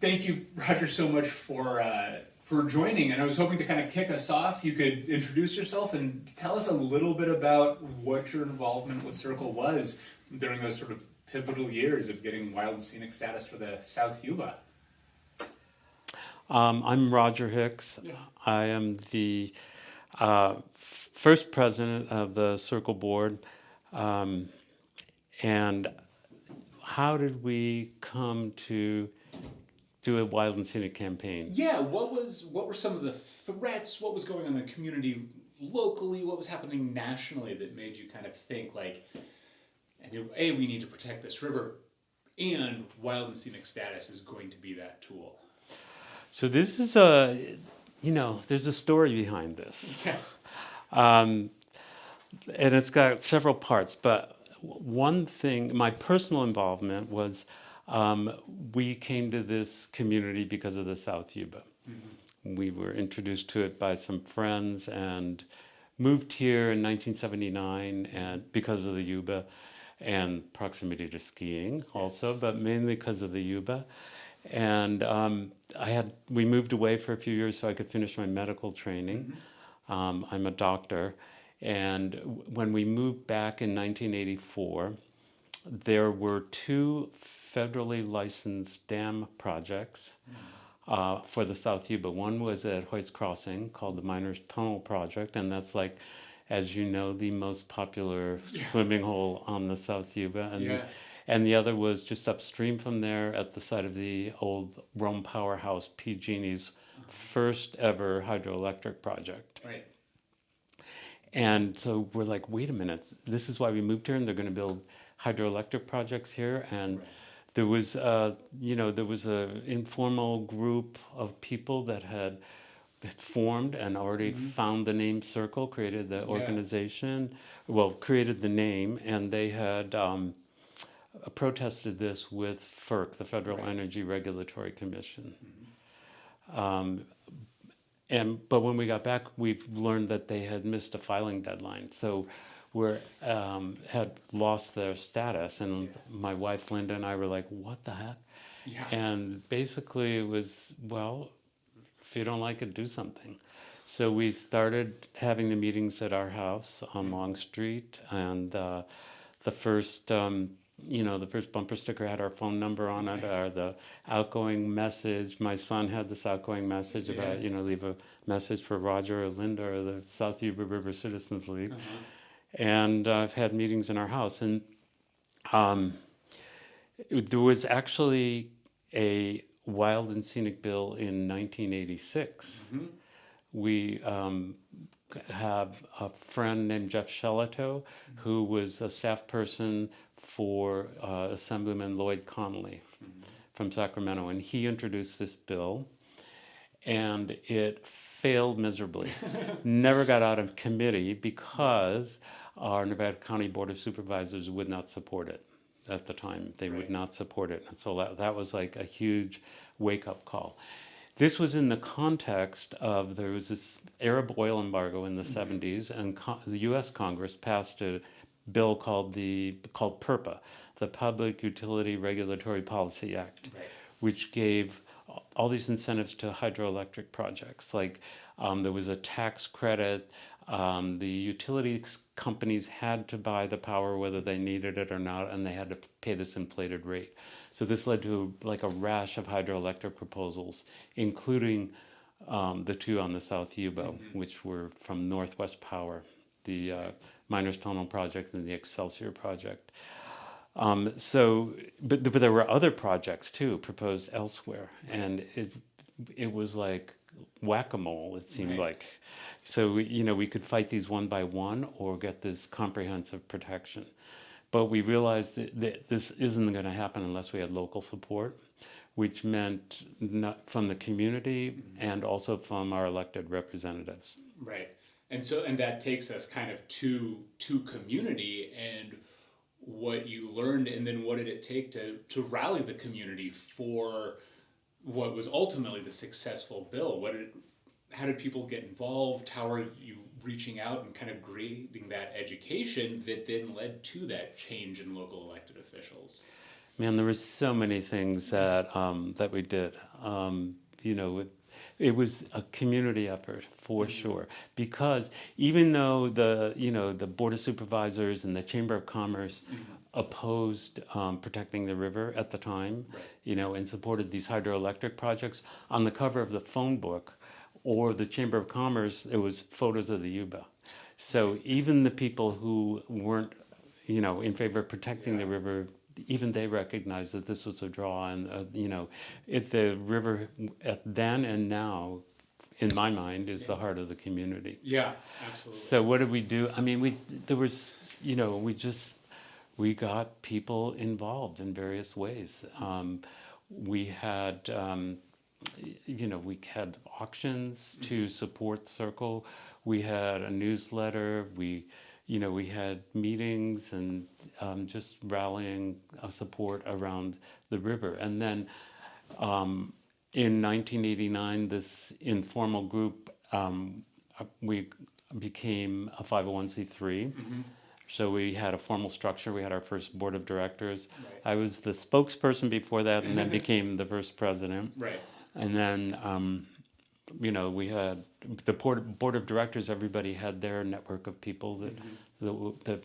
thank you, Roger, so much for joining. And I was hoping to kind of kick us off. You could introduce yourself and tell us a little bit about what your involvement with SYRCL was during those sort of pivotal years of getting wild and scenic status for the South Yuba. I'm Roger Hicks. I am the first president of the SYRCL board. And how did we come to do a wild and scenic campaign? Yeah, what were some of the threats? What was going on in the community locally? What was happening nationally that made you kind of think like, A, we need to protect this river, and wild and scenic status is going to be that tool? So this is there's a story behind this. Yes. And it's got several parts, but one thing, my personal involvement was we came to this community because of the South Yuba. Mm-hmm. We were introduced to it by some friends and moved here in 1979 and because of the Yuba and proximity to skiing also, yes, but mainly because of the Yuba. And we moved away for a few years so I could finish my medical training. Mm-hmm. I'm a doctor. And when we moved back in 1984, there were two federally licensed dam projects for the South Yuba. One was at Hoyt's Crossing called the Miners Tunnel Project, and that's like, as you know, the most popular swimming hole on the South Yuba. And the other was just upstream from there at the site of the old Rome powerhouse, PG&E's first ever hydroelectric project. Right. And so we're like, wait a minute, this is why we moved here, and they're going to build hydroelectric projects here. And there was, there was an informal group of people that had formed and already found the name SYRCL, created the organization, created the name, and they had protested this with FERC, the Federal Energy Regulatory Commission. But when we got back, we've learned that they had missed a filing deadline. So we had lost their status. And my wife, Linda, and I were like, what the heck? Yeah. And basically it was, well, if you don't like it, do something. So we started having the meetings at our house on Long Street. And the first bumper sticker had our phone number on it, or the outgoing message. My son had this outgoing message about, leave a message for Roger or Linda or the South Yuba River Citizens League. And I've had meetings in our house. And there was actually a wild and scenic bill in 1986. Mm-hmm. We have a friend named Jeff Shelato, who was a staff person for Assemblyman Lloyd Connolly from Sacramento, and he introduced this bill, and it failed miserably. Never got out of committee because our Nevada County Board of Supervisors would not support it at the time. They would not support it, and so that was like a huge wake-up call. This was in the context of, there was this Arab oil embargo in the 70s, and the U.S. Congress passed a bill called PURPA, the Public Utility Regulatory Policy Act, which gave all these incentives to hydroelectric projects. Like there was a tax credit. The utility companies had to buy the power whether they needed it or not, and they had to pay this inflated rate. So this led to like a rash of hydroelectric proposals, including the two on the South Yuba, which were from Northwest Power, the Miners Tunnel Project and the Excelsior Project. But there were other projects too proposed elsewhere, and it was like whack-a-mole. It seemed like, so we could fight these one by one or get this comprehensive protection. But we realized that this isn't going to happen unless we had local support, which meant not from the community and also from our elected representatives. Right. And that takes us kind of to community and what you learned, and then what did it take to rally the community for what was ultimately the successful bill? How did people get involved? How are you reaching out and kind of creating that education that then led to that change in local elected officials? Man, there were so many things that we did. You know, it was a community effort for sure. Because even though the Board of Supervisors and the Chamber of Commerce opposed protecting the river at the time, and supported these hydroelectric projects, on the cover of the phone book or the Chamber of Commerce, it was photos of the Yuba. So even the people who weren't, in favor of protecting the river, even they recognized that this was a draw, and the river then and now, in my mind, is the heart of the community. Yeah, absolutely. So what did we do? I mean, we got people involved in various ways. We had, we had auctions to support SYRCL. We had a newsletter. We had meetings and just rallying support around the river. And then in 1989, this informal group, we became a 501c3. So we had a formal structure. We had our first board of directors. I was the spokesperson before that, and then became the first president. Right. And then, we had the board of directors. Everybody had their network of people that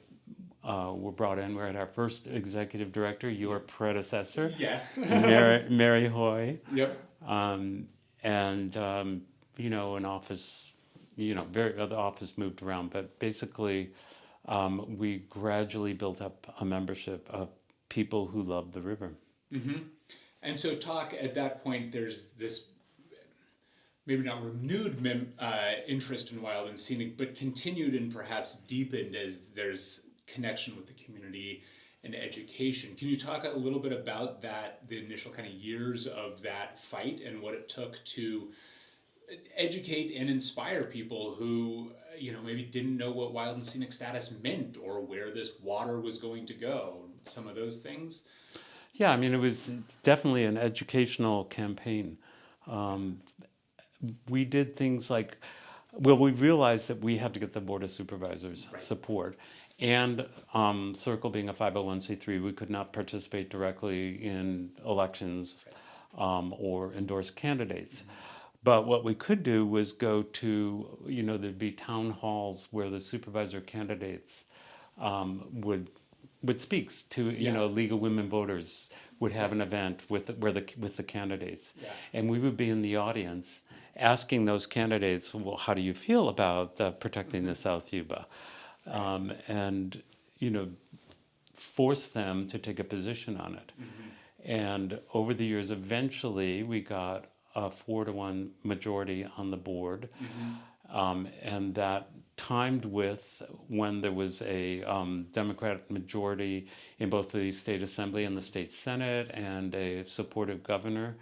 were brought in. We had our first executive director, your predecessor. Yes. Mary Hoy. Yep. An office, the office moved around, but basically, we gradually built up a membership of people who loved the river. And so talk at that point, there's this maybe not renewed interest in wild and scenic, but continued and perhaps deepened as there's connection with the community and education. Can you talk a little bit about that, the initial kind of years of that fight and what it took to educate and inspire people who, maybe didn't know what wild and scenic status meant or where this water was going to go, some of those things? Yeah, I mean, it was definitely an educational campaign. We did things like, we realized that we had to get the Board of Supervisors support. And SYRCL being a 501c3, we could not participate directly in elections or endorse candidates. But what we could do was go to, there'd be town halls where the supervisor candidates would speak to, League of Women Voters would have an event with the candidates. And we would be in the audience asking those candidates, well, how do you feel about protecting the South Yuba? And, force them to take a position on it. And over the years, eventually, we got a 4-to-1 majority on the board. And that timed with when there was a Democratic majority in both the state assembly and the state senate, and a supportive governor,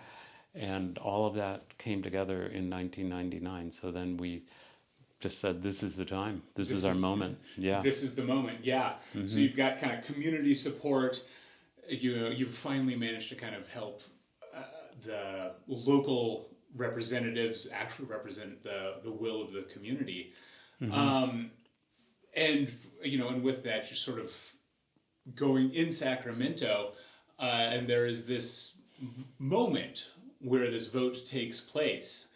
and all of that came together in 1999. So then we just said, this is the time. This is our moment. Yeah. This is the moment. Yeah. So you've got kind of community support. You've finally managed to kind of help the local representatives actually represent the will of the community. And with that, you're sort of going in Sacramento, and there is this moment where this vote takes place.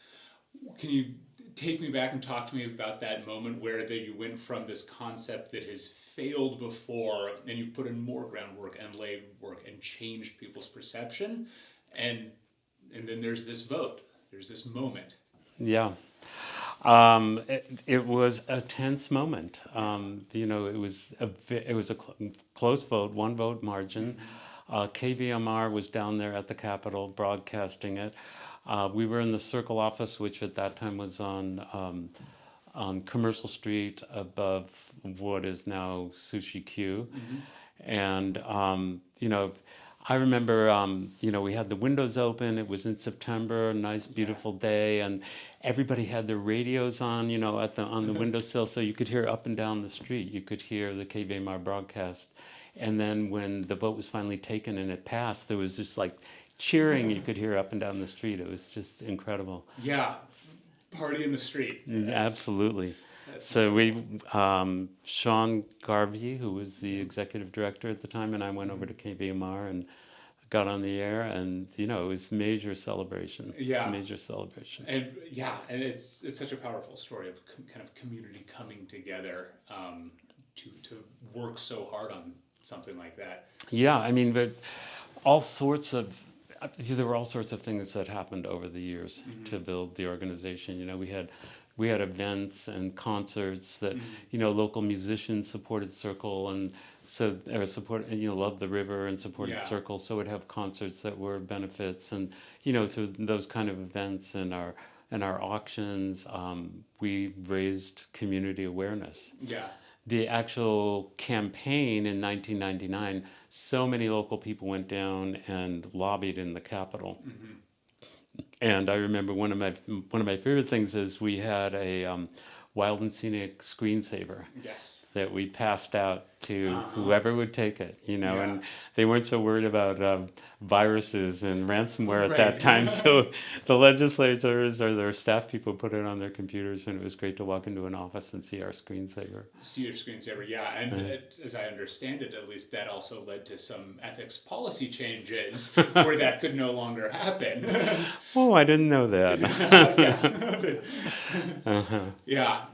Can you take me back and talk to me about that moment where you went from this concept that has failed before, and you've put in more groundwork and laid work and changed people's perception, and then there's this vote, there's this moment. Yeah. It was a tense moment. It was a close vote, 1 vote margin. KVMR was down there at the Capitol broadcasting it. We were in the SYRCL office, which at that time was on Commercial Street above what is now Sushi Q. And, I remember, we had the windows open. It was in September, a nice, beautiful day, and everybody had their radios on, on the windowsill, so you could hear up and down the street. You could hear the KVMR broadcast. And then when the vote was finally taken and it passed, there was just like cheering you could hear up and down the street. It was just incredible. Yeah, party in the street. Absolutely. So we, Sean Garvey, who was the executive director at the time, and I went over to KVMR, and got on the air, and you know, it was major celebration. Yeah. Major celebration. And and it's such a powerful story of kind of community coming together to work so hard on something like that. Yeah, I mean, but all sorts of there were all sorts of things that happened over the years to build the organization. You know, we had events and concerts that you know, local musicians supported SYRCL, and so or support, you know, loved the river and supported SYRCL, so would have concerts that were benefits, and you know, through those kind of events and our auctions, we raised community awareness. Yeah. The actual campaign in 1999, so many local people went down and lobbied in the Capitol. And I remember one of my favorite things is we had a wild and scenic screensaver. Yes. That we passed out to whoever would take it, you know, and they weren't so worried about viruses and ransomware at that time. So the legislators or their staff people put it on their computers, and it was great to walk into an office and see our screensaver. See your screensaver, yeah. And as I understand it, at least that also led to some ethics policy changes where that could no longer happen. Oh, I didn't know that. Yeah.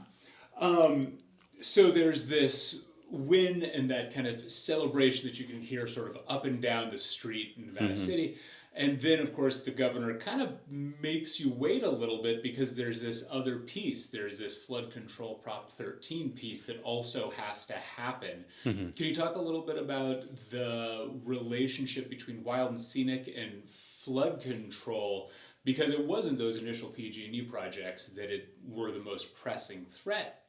So there's this win and that kind of celebration that you can hear sort of up and down the street in Nevada City. And then, of course, the governor kind of makes you wait a little bit because there's this other piece. There's this flood control Prop 13 piece that also has to happen. Can you talk a little bit about the relationship between wild and scenic and flood control? Because it wasn't those initial PG&E projects that were the most pressing threat.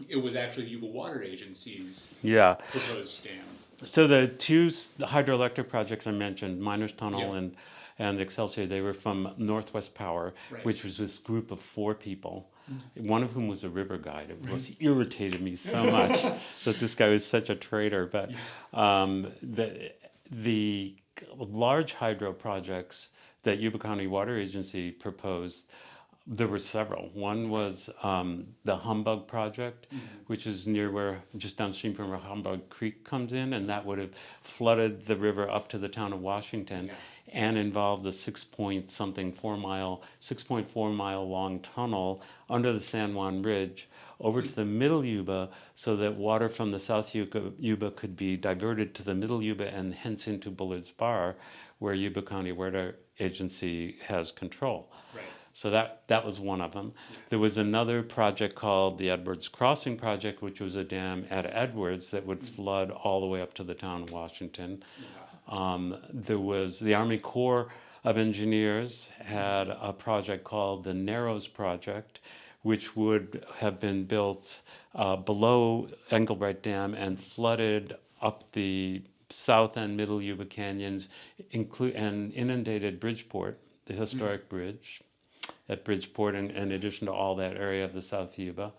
It was actually Yuba Water Agency's proposed dam. So the two hydroelectric projects I mentioned, Miners Tunnel and Excelsior, they were from Northwest Power, which was this group of 4 people, one of whom was a river guide. It was irritated me so much that this guy was such a traitor. But the large hydro projects that Yuba County Water Agency proposed, there were several. One was the Humbug project, which is near just downstream from where Humbug Creek comes in, and that would have flooded the river up to the town of Washington, and involved a 6.4 mile long tunnel under the San Juan Ridge over to the Middle Yuba, so that water from the South Yuba could be diverted to the Middle Yuba and hence into Bullard's Bar, where Yuba County Water Agency has control. So that was one of them. There was another project called the Edwards Crossing Project, which was a dam at Edwards that would flood all the way up to the town of Washington. There was the Army Corps of Engineers had a project called the Narrows Project, which would have been built below Engelbreit Dam and flooded up the south and middle Yuba canyons, and inundated Bridgeport, the historic bridge at Bridgeport, in addition to all that area of the South Yuba.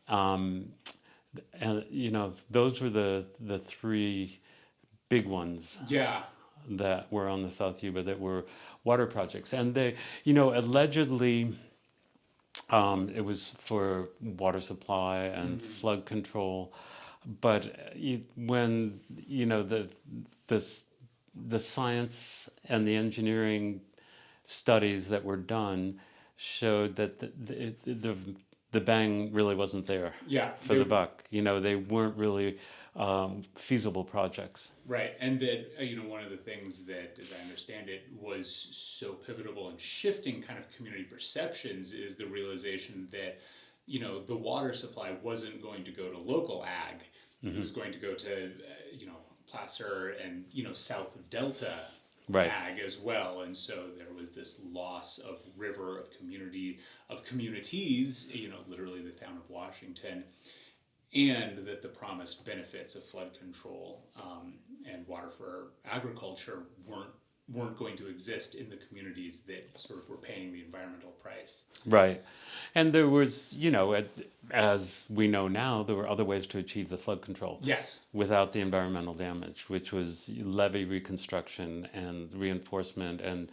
And, you know, those were the 3 big ones that were on the South Yuba that were water projects. And they, you know, allegedly it was for water supply and flood control. But when, you know, the science and the engineering studies that were done showed that the bang really wasn't there for the buck. You know, they weren't really feasible projects. Right, and that, you know, one of the things that, as I understand it, was so pivotal in shifting kind of community perceptions is the realization that, you know, the water supply wasn't going to go to local ag. It was going to go to, you know, Placer and, you know, south of Delta ag as well. And so there was this loss of river, of communities, you know, literally the town of Washington, and that the promised benefits of flood control and water for agriculture weren't going to exist in the communities that sort of were paying the environmental price. Right. And there was, you know, as we know now, there were other ways to achieve the flood control. Yes. Without the environmental damage, which was levee reconstruction and reinforcement and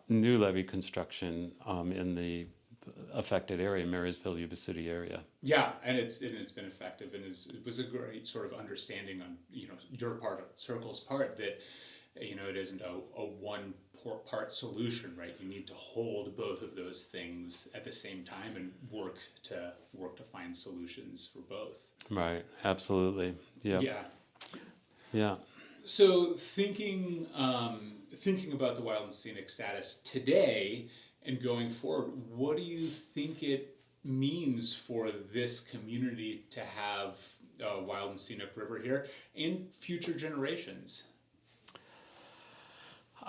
new levee construction in the affected area, Marysville, Yuba City area. Yeah, and it's been effective, and it was a great sort of understanding on, you know, your part, SYRCL's part, that It isn't a one part solution, right? You need to hold both of those things at the same time and work to find solutions for both. Right. Absolutely. Yeah. Yeah. Yeah. So thinking about the wild and scenic status today and going forward, what do you think it means for this community to have a wild and scenic river here and future generations?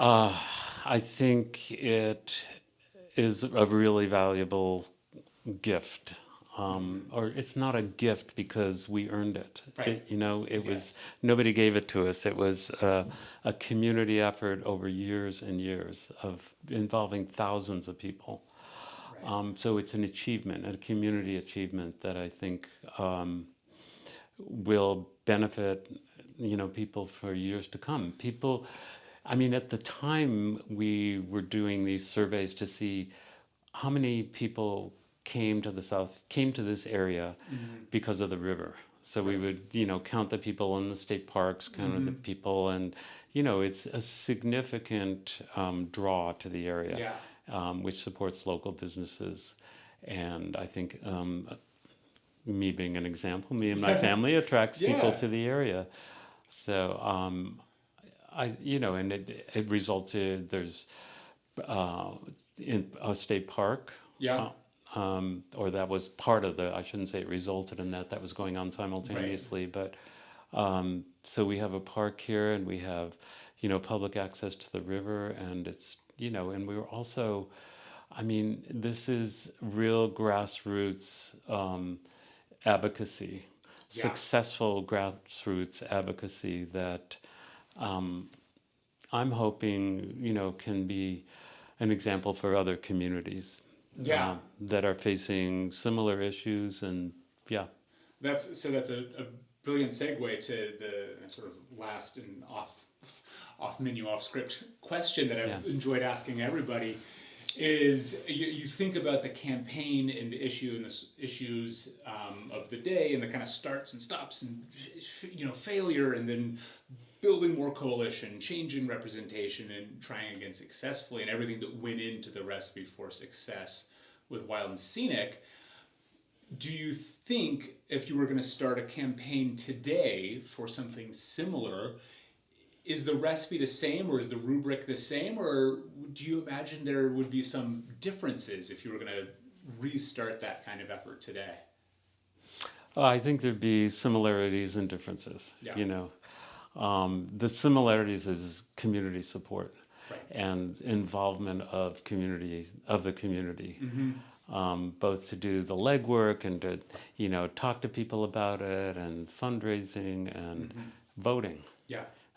I think it is a really valuable gift. Or it's not a gift because we earned it. Right. It was, Yes. nobody gave it to us. It was a community effort over years and years of involving thousands of people. Right. So it's an achievement, a community achievement that I think will benefit, people for years to come. People, I mean, at the time we were doing these surveys to see how many people came to this area because of the river. So we would, count the people in the state parks, count the people, and it's a significant draw to the area, which supports local businesses. And I think me being an example, me and my family attracts people to the area. So and it resulted. There's in a state park. Yeah. Or that was part of I shouldn't say it resulted in that. That was going on simultaneously. But so we have a park here, and we have, public access to the river, and it's, and we were also, I mean, this is real grassroots advocacy, successful grassroots advocacy that I'm hoping, can be an example for other communities. That are facing similar issues, and That's a brilliant segue to the sort of last and off menu, off script question that I've enjoyed asking everybody is you think about the campaign and the issue and the issues of the day and the kind of starts and stops and failure, and then building more coalition, changing representation, and trying again successfully, and everything that went into the recipe for success with Wild and Scenic. Do you think if you were going to start a campaign today for something similar, is the recipe the same, or is the rubric the same, or do you imagine there would be some differences if you were going to restart that kind of effort today? I think there'd be similarities and differences. The similarities is community support and involvement of the community, both to do the legwork and to talk to people about it, and fundraising and voting.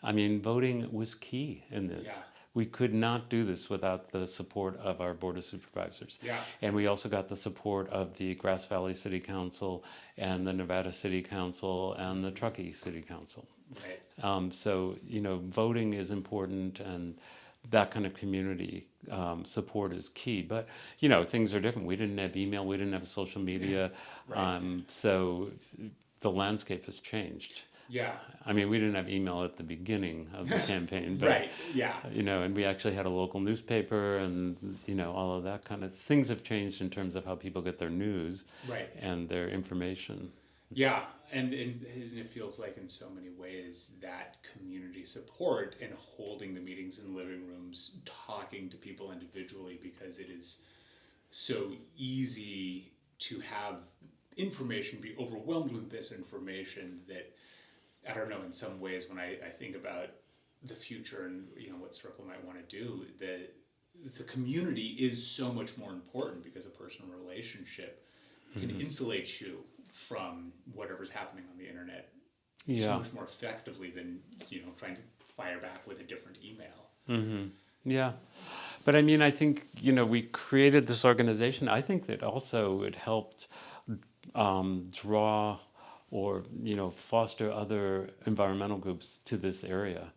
I mean, voting was key in this. We could not do this without the support of our Board of Supervisors. And we also got the support of the Grass Valley City Council and the Nevada City Council and the Truckee City Council. So, voting is important, and that kind of community support is key. But, things are different. We didn't have email. We didn't have social media. So the landscape has changed. I mean, we didn't have email at the beginning of the campaign, but and we actually had a local newspaper, and all of that kind of things have changed in terms of how people get their news and their information. And it feels like in so many ways that community support and holding the meetings in living rooms, talking to people individually, because it is so easy to have information be overwhelmed with misinformation that, I don't know, in some ways when I think about the future and what SYRCL might want to do, the community is so much more important, because a personal relationship can insulate you from whatever's happening on the internet so much more effectively than trying to fire back with a different email. But I mean, I think we created this organization. I think that also it helped draw or foster other environmental groups to this area.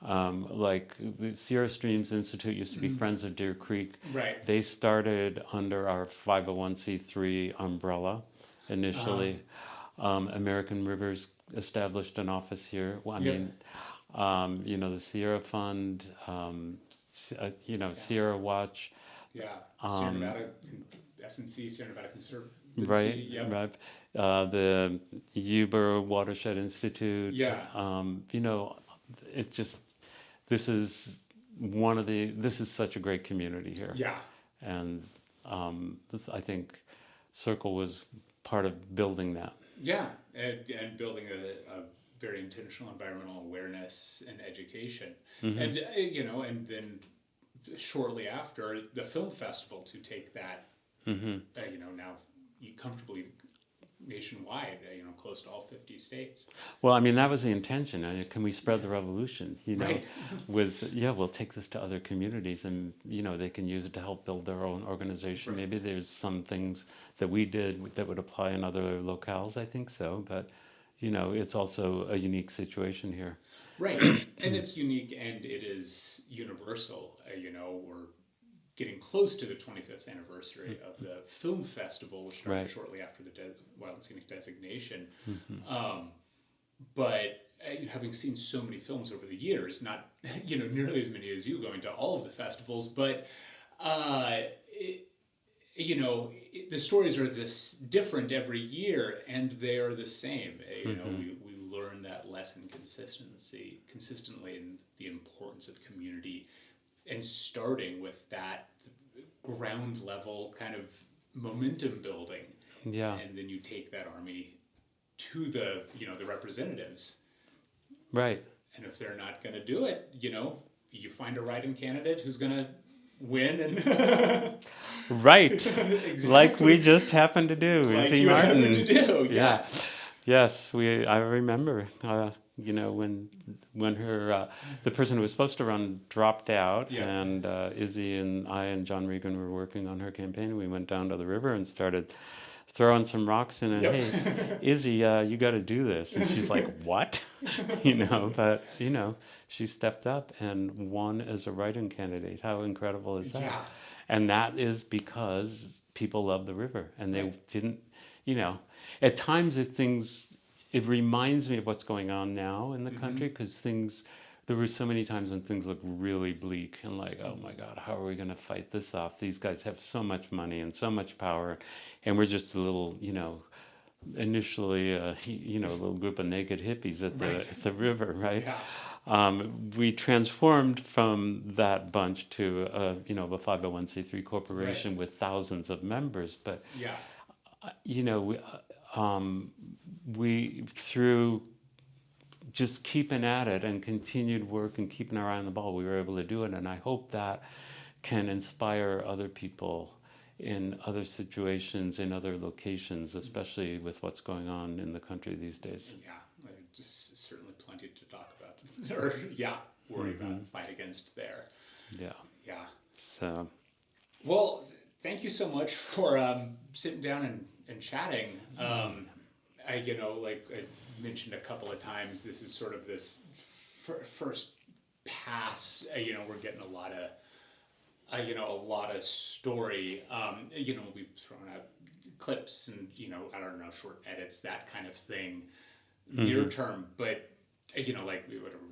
Like the Sierra Streams Institute used to be Friends of Deer Creek. They started under our 501c3 umbrella initially. American Rivers established an office here. Well, I mean, The Sierra Fund, Sierra Watch. Yeah. Sierra Nevada, S&C, Sierra Nevada Conservancy. Right, Yep. right. The Yuba Watershed Institute. Yeah. It's just, this is such a great community here. Yeah. And I think SYRCL was part of building that. Yeah. And building a very intentional environmental awareness and education. Mm-hmm. And, and then shortly after, the film festival to take that, Mm-hmm. Now comfortably nationwide, close to all 50 states. Well, I mean, that was the intention. Can we spread the revolution? Right. We'll take this to other communities, and they can use it to help build their own organization. Right. Maybe there's some things that we did that would apply in other locales. I think so, but it's also a unique situation here. Right, and it's unique, and it is universal. We're getting close to the 25th anniversary of the film festival, which started Right. shortly after the Wild and Scenic designation. Mm-hmm. But having seen so many films over the years, not nearly as many as you going to all of the festivals, but the stories are this different every year, and they are the same. We learn that lesson consistently, in the importance of community, and starting with that ground level kind of momentum building. Yeah. And then you take that army to the representatives. Right. And if they're not going to do it, you find a write-in candidate who's going to win. And Right. Exactly. Like we just happened to do. Like Izzy you Martin. happen to do, yes. Yes, I remember, when her, the person who was supposed to run dropped out, Yeah. and Izzy and I and John Regan were working on her campaign. We went down to the river and started throwing some rocks in, and Yep. hey, Izzy, you got to do this. And she's like, what? But, she stepped up and won as a write-in candidate. How incredible is that? Yeah. And that is because people love the river, and they Right. didn't, at times it reminds me of what's going on now in the country, because there were so many times when things look really bleak and like, oh my God, how are we going to fight this off? These guys have so much money and so much power, and we're just a little, initially, a little group of naked hippies at the river, right? Yeah. We transformed from that bunch to a 501c3 corporation Right. with thousands of members, but Yeah. we through just keeping at it and continued work and keeping our eye on the ball, we were able to do it, and I hope that can inspire other people in other situations, in other locations, especially with what's going on in the country these days. Yeah. Just certainly plenty to talk about, or worry about, fight against there. Yeah. Yeah. So. Well, thank you so much for sitting down and chatting. Like I mentioned a couple of times, this is sort of this first pass. We're getting a lot of story. We've thrown out clips and short edits, that kind of thing, near term. But we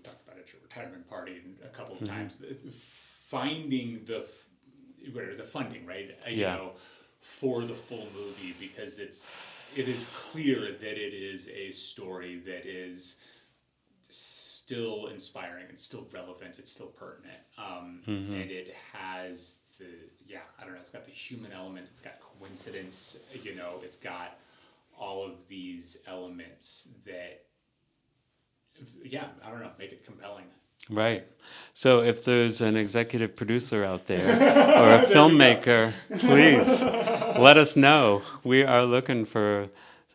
talked about at your retirement party a couple of times, finding the funding, right? For the full movie, because it is clear that it is a story that is still inspiring, it's still relevant, it's still pertinent, and it has it's got the human element, it's got coincidence, it's got all of these elements that make it compelling. Right. So if there's an executive producer out there or a filmmaker, please let us know. We are looking for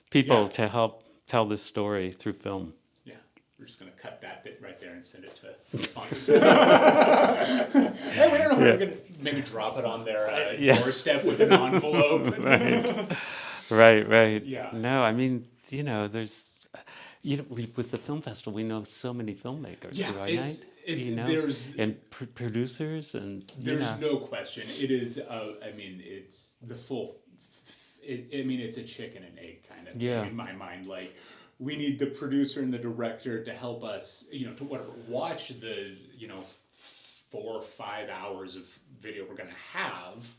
people to help tell this story through film. Yeah, we're just going to cut that bit right there and send it to the funds. Hey, we don't know if we're going to maybe drop it on their doorstep with an envelope. Right. Yeah. No, I mean, there's... with the film festival, we know so many filmmakers, right? And producers, and there's no question. It is. It's the full. It's a chicken and egg kind of thing in my mind. Like, we need the producer and the director to help us, to whatever, watch the, 4 or 5 hours of video we're going to have,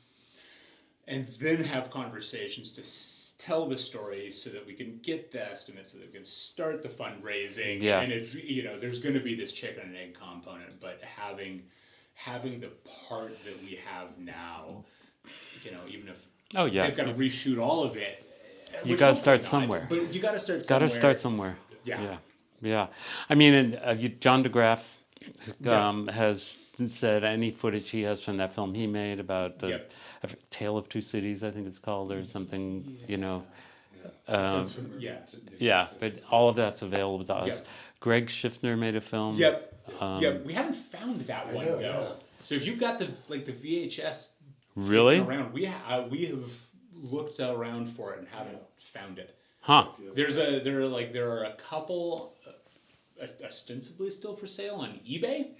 and then have conversations to tell the story so that we can get the estimates, so that we can start the fundraising. Yeah. And it's, there's going to be this chicken and egg component, but having the part that we have now, even if they've got to reshoot all of it, you got to start somewhere. But you got to start somewhere. Got to start somewhere. Yeah. Yeah. I mean, John DeGraff has said any footage he has from that film he made about the Tale of Two Cities, I think it's called, or something, but all of that's available to us. Greg Schiffner made a film. We haven't found that one though. Yeah. So if you've got the VHS really around, we have looked around for it and haven't found it. Huh. There are a couple ostensibly still for sale on eBay.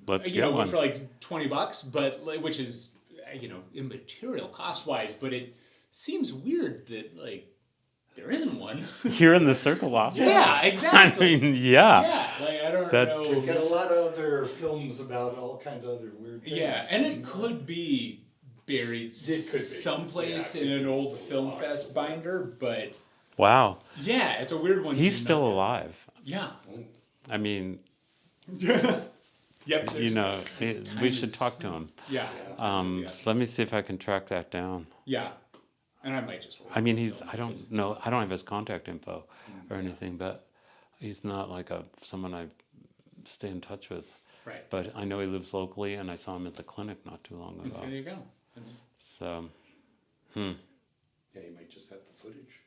Let's get one for like $20, but which is immaterial cost wise, but it seems weird that there isn't one here in the SYRCL office. Yeah, exactly. I mean, I don't know. We've got a lot of other films about all kinds of other weird things. Yeah, and it could be buried someplace in an old Film Fest binder, but wow. Yeah, it's a weird one. He's still alive. Yeah. I mean, yep. We should talk to him. Yeah. Let me see if I can track that down. Yeah. And I might just. I mean, I don't know. I don't have his contact info or anything, but he's not someone I stay in touch with. Right. But I know he lives locally, and I saw him at the clinic not too long ago. There you go. So, Yeah, you might just have the footage.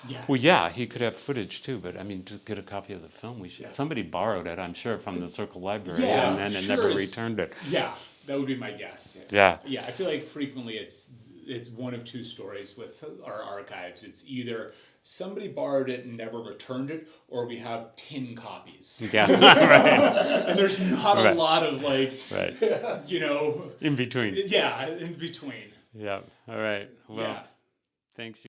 Yeah. Well, yeah, he could have footage too, but I mean, to get a copy of the film, somebody borrowed it, I'm sure, from the SYRCL library, and then never returned it. Yeah, that would be my guess. Yeah. Yeah, I feel like frequently it's one of two stories with our archives. It's either somebody borrowed it and never returned it, or we have 10 copies. Yeah, right. And there's not a lot of in between. Yeah, in between. Yeah. All right. Well, thanks.